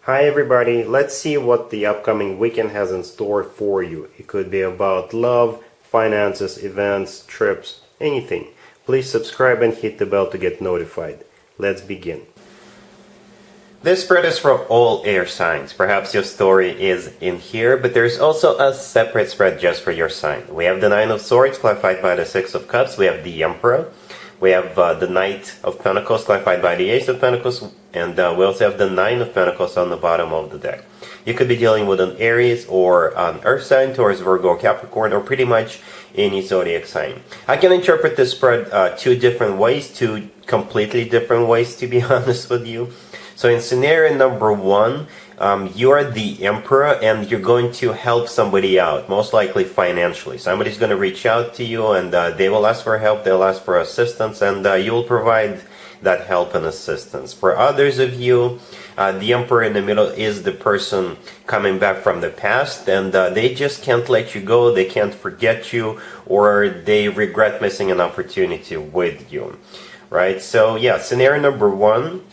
Hi everybody, let's see what the upcoming weekend has in store for you. It could be about love, finances, events, trips, anything. Please subscribe and hit the bell to get notified. Let's begin. This spread is for all air signs. Perhaps your story is in here, but there's also a separate spread just for your sign. We have the Nine of Swords clarified by the Six of Cups. We have the Emperor. We have the Knight of Pentacles clarified by the Ace of Pentacles, and we also have the Nine of Pentacles on the bottom of the deck. You could be dealing with an Aries or an Earth sign, Taurus, Virgo, Capricorn, or pretty much any zodiac sign. I can interpret this spread two different ways, two completely different ways, to be honest with you. So in scenario number one, you are the Emperor and you're going to help somebody out, most likely financially. Somebody's going to reach out to you and they will ask for help, they'll ask for assistance, and you will provide that help and assistance. For others of you, the Emperor in the middle is the person coming back from the past, and they just can't let you go, they can't forget you, or they regret missing an opportunity with you. Right, so yeah, scenario number one,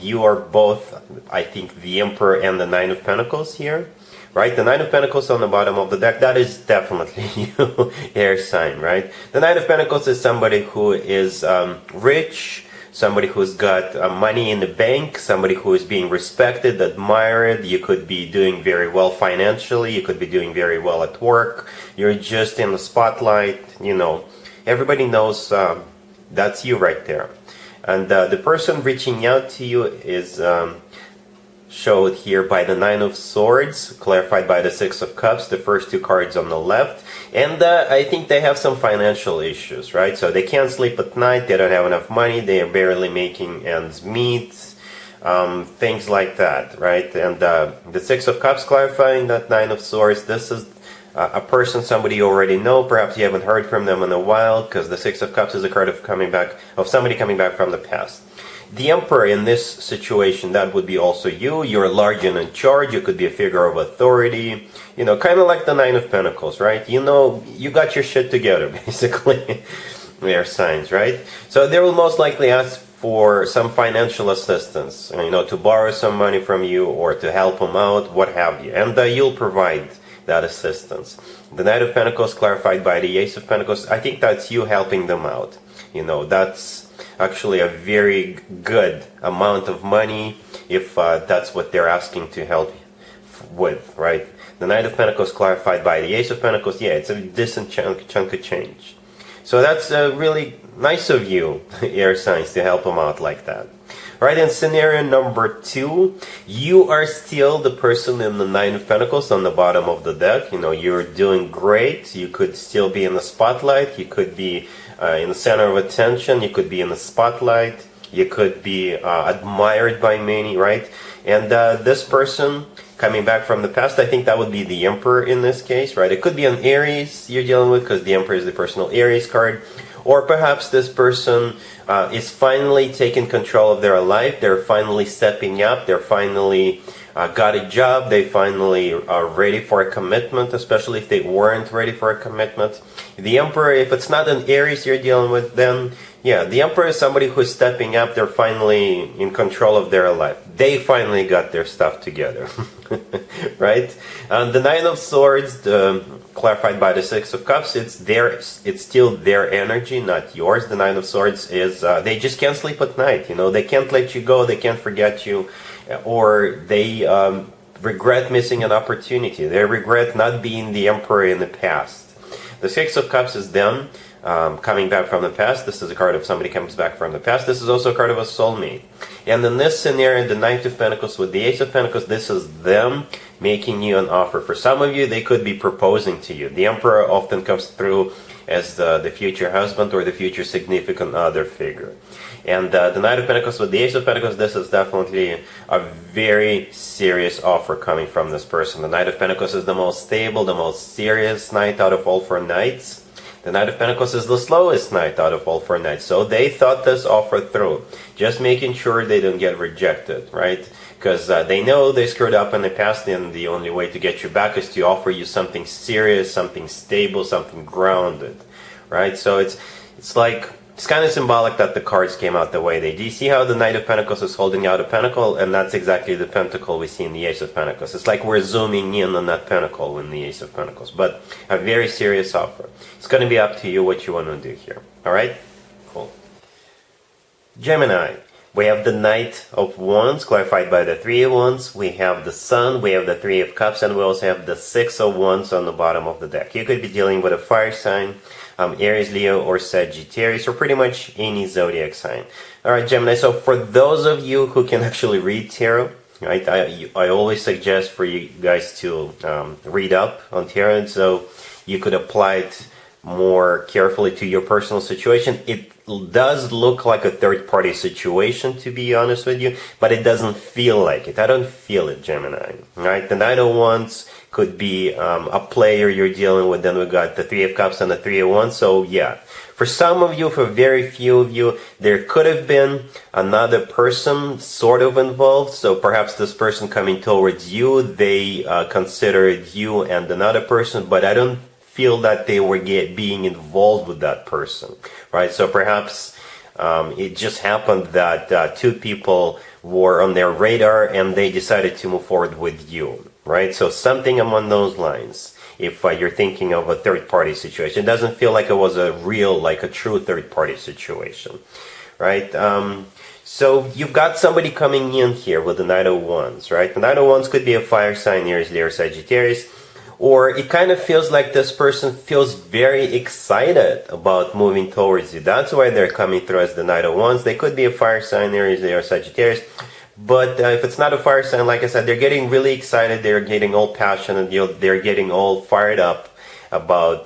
you are both, I think, the Emperor and the Nine of Pentacles here. Right, the Nine of Pentacles on the bottom of the deck, that is definitely you, air sign, right? The Nine of Pentacles is somebody who is rich, somebody who's got money in the bank, somebody who is being respected, admired. You could be doing very well financially, you could be doing very well at work, you're just in the spotlight, you know, everybody knows that's you right there. And the person reaching out to you is showed here by the Nine of Swords, clarified by the Six of Cups, the first two cards on the left. And I think they have some financial issues, right? So they can't sleep at night, they don't have enough money, they are barely making ends meet, things like that, right? And the Six of Cups clarifying that Nine of Swords, this is a person, somebody you already know. Perhaps you haven't heard from them in a while, because the Six of Cups is a card of coming back, of somebody coming back from the past. The Emperor in this situation, that would be also you. You're large and in charge. You could be a figure of authority. You know, kind of like the Nine of Pentacles, right? You know, you got your shit together, basically. Air signs, right? So they will most likely ask for some financial assistance, you know, to borrow some money from you or to help them out, what have you. And you'll provide that assistance. The Knight of Pentacles clarified by the Ace of Pentacles, I think that's you helping them out. You know, that's actually a very good amount of money if that's what they're asking to help with, right? The Knight of Pentacles clarified by the Ace of Pentacles, yeah, it's a decent chunk of change. So that's really nice of you, air signs, to help them out like that. Right, in scenario number two, you are still the person in the Nine of Pentacles on the bottom of the deck. You know, you're doing great. You could still be in the spotlight. You could be in the center of attention. You could be in the spotlight. You could be admired by many, right? And this person coming back from the past, I think that would be the Emperor in this case, right? It could be an Aries you're dealing with, because the Emperor is the personal Aries card. Or perhaps this person is finally taking control of their life. They're finally stepping up. They're finally got a job. They finally are ready for a commitment, especially if they weren't ready for a commitment. The Emperor, if it's not an Aries you're dealing with, then yeah, the Emperor is somebody who's stepping up. They're finally in control of their life. They finally got their stuff together, right? And the Nine of Swords, clarified by the Six of Cups, it's still their energy, not yours. The Nine of Swords is they just can't sleep at night. You know, they can't let you go, they can't forget you, or they regret missing an opportunity. They regret not being the Emperor in the past. The Six of Cups is them coming back from the past. This is a card of somebody comes back from the past. This is also a card of a soulmate. And in this scenario, the Knight of Pentacles with the Ace of Pentacles, this is them making you an offer. For some of you, they could be proposing to you. The Emperor often comes through as the future husband or the future significant other figure. And the Knight of Pentacles with the Ace of Pentacles, this is definitely a very serious offer coming from this person. The Knight of Pentacles is the most stable, the most serious knight out of all four knights. The Knight of Pentacles is the slowest knight out of all four knights. So they thought this offer through, just making sure they don't get rejected, right? Because they know they screwed up in the past, and the only way to get you back is to offer you something serious, something stable, something grounded, right? So it's like It's kind of symbolic that the cards came out the way they do. You see how the Knight of Pentacles is holding out a pentacle, and that's exactly the pentacle we see in the Ace of Pentacles. It's like we're zooming in on that pentacle in the Ace of Pentacles, but a very serious offer. It's going to be up to you what you want to do here. All right? Cool. Gemini. We have the Knight of Wands, clarified by the Three of Wands. We have the Sun, we have the Three of Cups, and we also have the Six of Wands on the bottom of the deck. You could be dealing with a fire sign, Aries, Leo, or Sagittarius, or pretty much any zodiac sign. Alright, Gemini, so for those of you who can actually read tarot, right, I always suggest for you guys to read up on tarot, so you could apply it more carefully to your personal situation. It does look like a third-party situation, to be honest with you, but it doesn't feel like it. I don't feel it, Gemini. Right? The Knight of Wands could be a player you're dealing with. Then we got the Three of Cups and the Three of Wands. So yeah, for some of you, for very few of you, there could have been another person sort of involved. So perhaps this person coming towards you, they considered you and another person, but I don't feel that they were being involved with that person, right? So perhaps it just happened that two people were on their radar and they decided to move forward with you, right? So something among those lines, if you're thinking of a third-party situation. It doesn't feel like it was a real, like a true third-party situation, right? So you've got somebody coming in here with the Knight of Wands, right? The Knight of Wands could be a fire sign, Aries, Leo, Sagittarius. Or it kind of feels like this person feels very excited about moving towards you. That's why they're coming through as the Knight of Wands. They could be a fire sign, Aries, Leo, Sagittarius. But if it's not a fire sign, like I said, they're getting really excited. They're getting all passionate. They're getting all fired up about,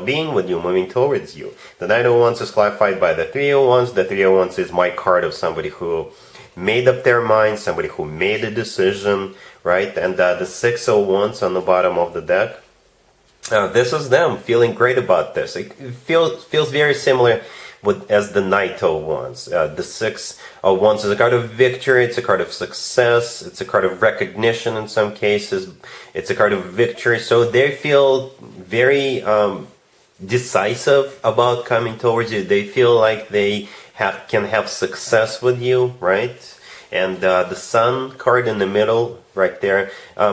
being with you, moving towards you. The Knight of Wands is clarified by the Three of Wands. The Three of Wands is my card of somebody who made up their mind, somebody who made a decision, right? And the Six of Wands on the bottom of the deck, this is them feeling great about this. It feels very similar as the Knight of Wands. The Six of Wands is a card of victory, it's a card of success, it's a card of recognition in some cases, it's a card of victory. So they feel very decisive about coming towards you. They feel like they can have success with you, right? And the Sun card in the middle, right there,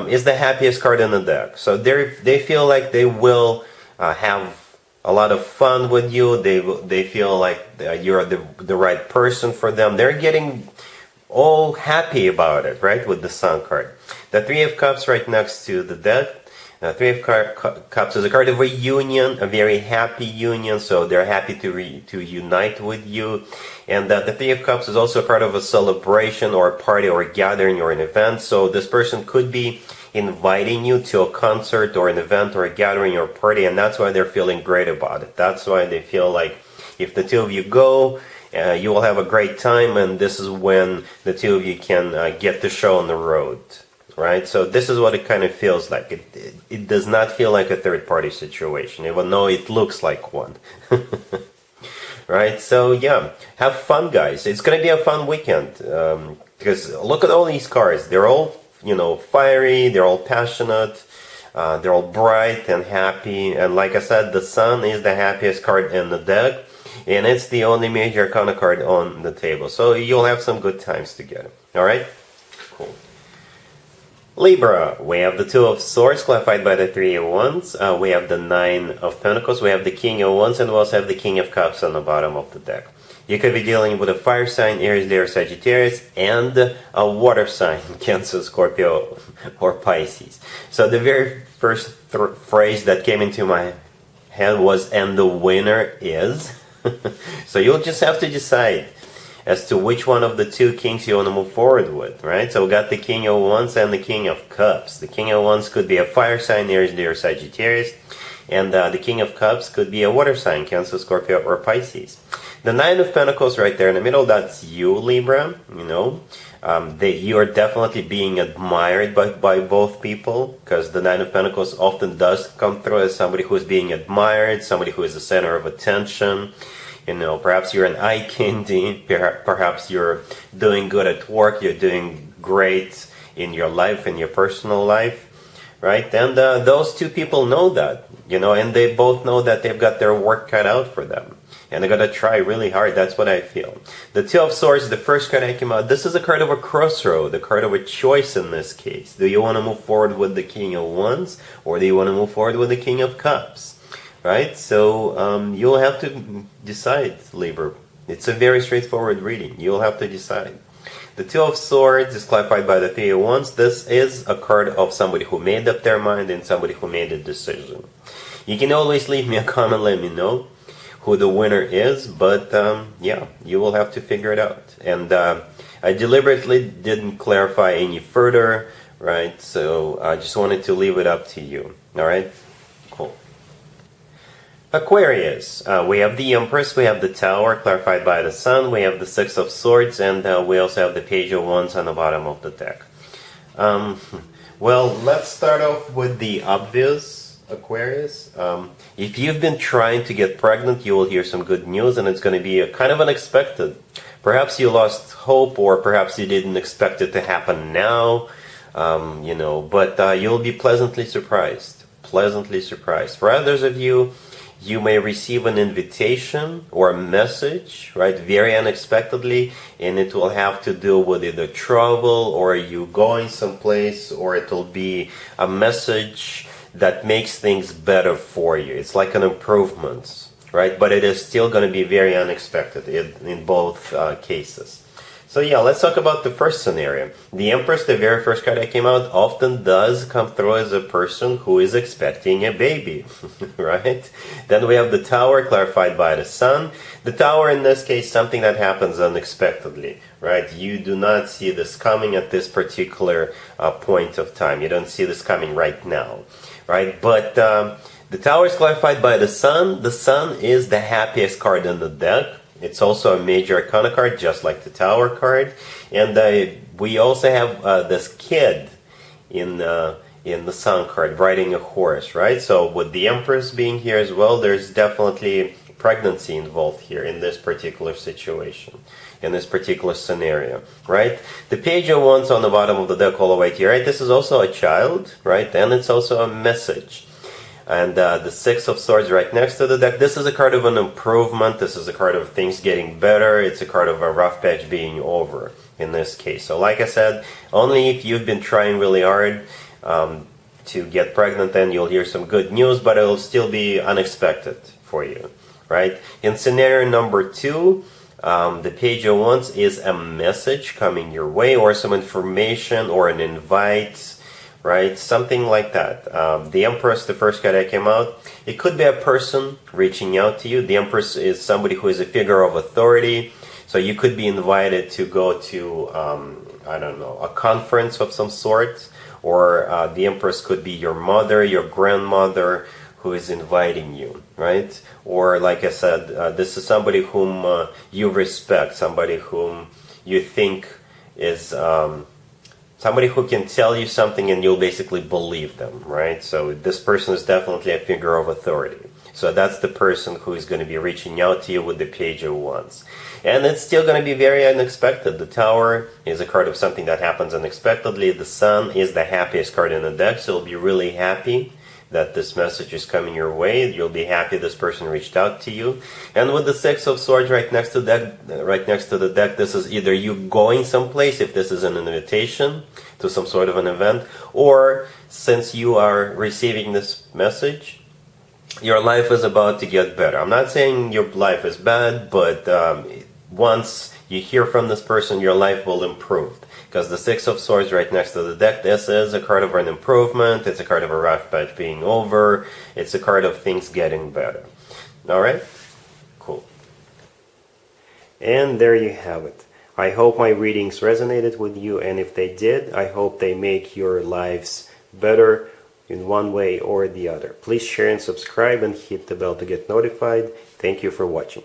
is the happiest card in the deck. So they feel like they will have a lot of fun with you. They feel like you're the right person for them. They're getting all happy about it, right, with the Sun card. The Three of Cups right next to the deck. Three of Cups is a card of reunion, a very happy union, so they're happy to unite with you. And the Three of Cups is also a card of a celebration or a party or a gathering or an event. So this person could be inviting you to a concert or an event or a gathering or a party, and that's why they're feeling great about it. That's why they feel like if the two of you go, you will have a great time, and this is when the two of you can get the show on the road. Right, so this is what it kind of feels like. It does not feel like a third-party situation, even though it looks like one. Right, so yeah, have fun, guys. It's gonna be a fun weekend because look at all these cards. They're all, fiery. They're all passionate. They're all bright and happy. And like I said, the Sun is the happiest card in the deck, and it's the only major arcana card on the table. So you'll have some good times together. All right, cool. Libra, we have the Two of Swords clarified by the Three of Wands. We have the Nine of Pentacles. We have the King of Wands, and we also have the King of Cups on the bottom of the deck. You could be dealing with a fire sign, Aries, Leo, Sagittarius, and a water sign, Cancer, Scorpio, or Pisces. So the very first phrase that came into my head was, and the winner is. So you'll just have to decide as to which one of the two kings you want to move forward with, right? So we got the King of Wands and the King of Cups. The King of Wands could be a fire sign, Aries, Leo, Sagittarius, and the King of Cups could be a water sign, Cancer, Scorpio, or Pisces. The Nine of Pentacles right there in the middle, that's you, Libra. You are definitely being admired by both people, because the Nine of Pentacles often does come through as somebody who is being admired, somebody who is the center of attention. Perhaps you're an eye candy, perhaps you're doing good at work, you're doing great in your life, in your personal life. right? And those two people know that, and they both know that they've got their work cut out for them. And they're going to try really hard. That's what I feel. The Two of Swords, the first card that came out, this is a card of a crossroad, a card of a choice in this case. Do you want to move forward with the King of Wands, or do you want to move forward with the King of Cups? Right? So you'll have to decide, Libra. It's a very straightforward reading. You'll have to decide. The Two of Swords is clarified by the Three of Wands. This is a card of somebody who made up their mind and somebody who made a decision. You can always leave me a comment, let me know who the winner is, but yeah, you will have to figure it out. And I deliberately didn't clarify any further, right? So I just wanted to leave it up to you. All right, cool. Aquarius, we have the Empress, we have the Tower clarified by the Sun, we have the Six of Swords, and we also have the Page of Wands on the bottom of the deck. Well, let's start off with the obvious, Aquarius. If you've been trying to get pregnant, you will hear some good news, and it's going to be a kind of unexpected. Perhaps you lost hope, or perhaps you didn't expect it to happen now, but you'll be pleasantly surprised. Pleasantly surprised. For others of you, you may receive an invitation or a message, right, very unexpectedly, and it will have to do with either travel or you going someplace, or it will be a message that makes things better for you. It's like an improvement, right? But it is still going to be very unexpected in both cases. So yeah, let's talk about the first scenario. The Empress, the very first card that came out, often does come through as a person who is expecting a baby, right? Then we have the Tower clarified by the Sun. The Tower in this case, something that happens unexpectedly, right? You do not see this coming at this particular point of time. You don't see this coming right now, right? But the Tower is clarified by the Sun. The Sun is the happiest card in the deck. It's also a major arcana card, just like the Tower card. And we also have this kid in the Sun card riding a horse, right? So with the Empress being here as well, there's definitely pregnancy involved here in this particular situation, in this particular scenario, right? The Page of Wands on the bottom of the deck all the way here, right? This is also a child, right? And it's also a message. And the Six of Swords right next to the deck. This is a card of an improvement. This is a card of things getting better. It's a card of a rough patch being over in this case. So like I said, only if you've been trying really hard to get pregnant, then you'll hear some good news, but it'll still be unexpected for you, right? In scenario number 2, the Page of Wands is a message coming your way, or some information, or an invite, right? Something like that. The Empress, the first card that came out, it could be a person reaching out to you. The Empress is somebody who is a figure of authority. So you could be invited to go to, I don't know, a conference of some sort. Or the Empress could be your mother, your grandmother, who is inviting you, right? Or like I said, this is somebody whom you respect, somebody whom you think is... somebody who can tell you something and you'll basically believe them, right? So this person is definitely a figure of authority. So that's the person who is going to be reaching out to you with the Page of Wands. And it's still going to be very unexpected. The Tower is a card of something that happens unexpectedly. The Sun is the happiest card in the deck, so you'll be really happy that this message is coming your way. You'll be happy this person reached out to you. And with the Six of Swords right next to the deck, this is either you going someplace, if this is an invitation to some sort of an event, or since you are receiving this message, your life is about to get better. I'm not saying your life is bad, but once you hear from this person, your life will improve. Because the Six of Swords right next to the deck, this is a card of an improvement, it's a card of a rough patch being over, it's a card of things getting better. Alright? Cool. And there you have it. I hope my readings resonated with you, and if they did, I hope they make your lives better in one way or the other. Please share and subscribe and hit the bell to get notified. Thank you for watching.